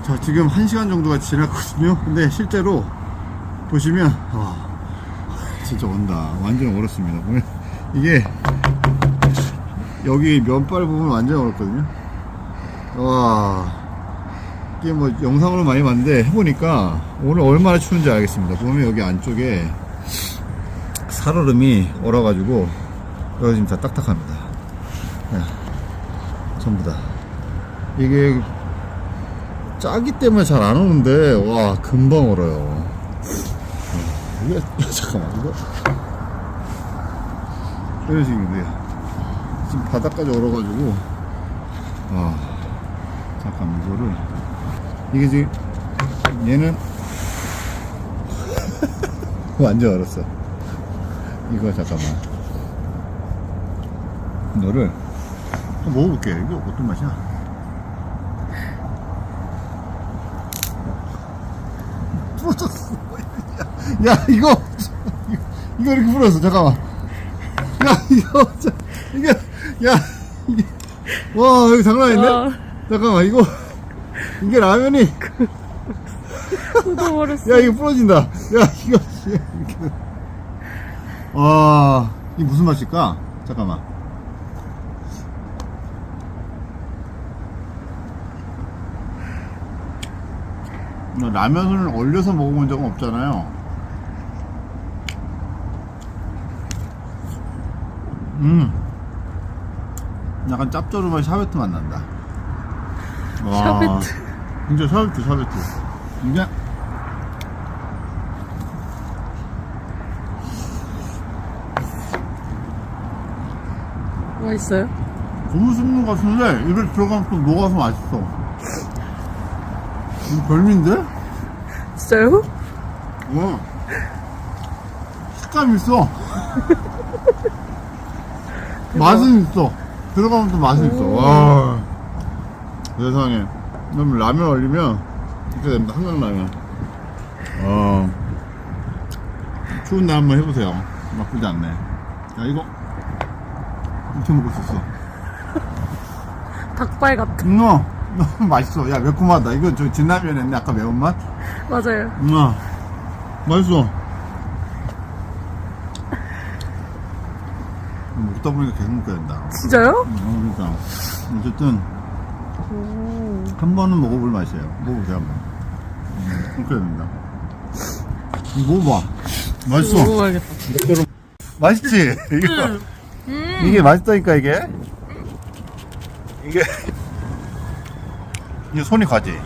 자, 지금 1시간 정도가 지났거든요. 근데 실제로 보시면 와, 진짜 온다. 완전 얼었습니다. 보면 이게 여기 면발 부분 완전 얼었거든요. 와, 이게 뭐 영상으로 많이 봤는데 해보니까 오늘 얼마나 추운지 알겠습니다. 보면 여기 안쪽에 살얼음이 얼어가지고 여기 지금 다 딱딱합니다. 네, 전부 다. 이게 짜기 때문에 잘 안 오는데 와, 금방 얼어요. 이게 잠깐만, 이거 이런 식인데 지금 바닥까지 얼어가지고 잠깐 이거를 이게 지금 얘는 완전 얼었어. 이거 잠깐만 이거를 한번 먹어볼게. 이게 어떤 맛이야? 부러졌어. 야, 이거 이렇게 부러졌어. 잠깐만. 야, 이게 와, 여기 장난 아닌데? 잠깐만, 이게 라면이 묻어버렸어. 야, 이거 부러진다. 야, 이거 이렇게. 와, 이게 무슨 맛일까? 잠깐만. 라면을 얼려서 먹어본 적은 없잖아요. 약간 짭조름한 샤베트 맛 난다. 와, 샤베트. 진짜 샤베트. 이게 맛있어요? 고무 씹는 것 같은데 입에 들어가면 또 녹아서 맛있어. 이거 별미인데? 진짜요? 식감 있어. 맛은 있어. 들어가면 또 맛은 있어. 와, 세상에. 그럼 라면 얼리면 이렇게 됩니다. 한강라면. 추운 날 한번 해보세요. 나쁘지 않네. 야, 이거 이렇게 먹을 수 있어. 닭발 같아. 너무 맛있어. 야, 매콤하다. 이거 저 진라면이었네. 아까 매운맛? 맞아요. 맛있어. 먹다 보니까 계속 먹게 된다. 진짜요? 그러니까 어쨌든 한 번은 먹어볼 맛이에요. 먹어보세요 한번. 그렇게 됩니다. 이거 먹어봐. 맛있어. 먹어봐야겠다. 맛있지? 이게 맛있다니까 이게 손이 가지?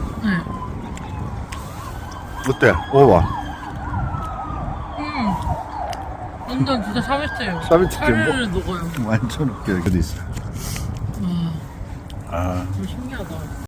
어때? 먹어봐. 완전 진짜 샤베트예요. 샤베트 살을 녹아요. 완전 웃겨. 여기도 있어. 좀 신기하다.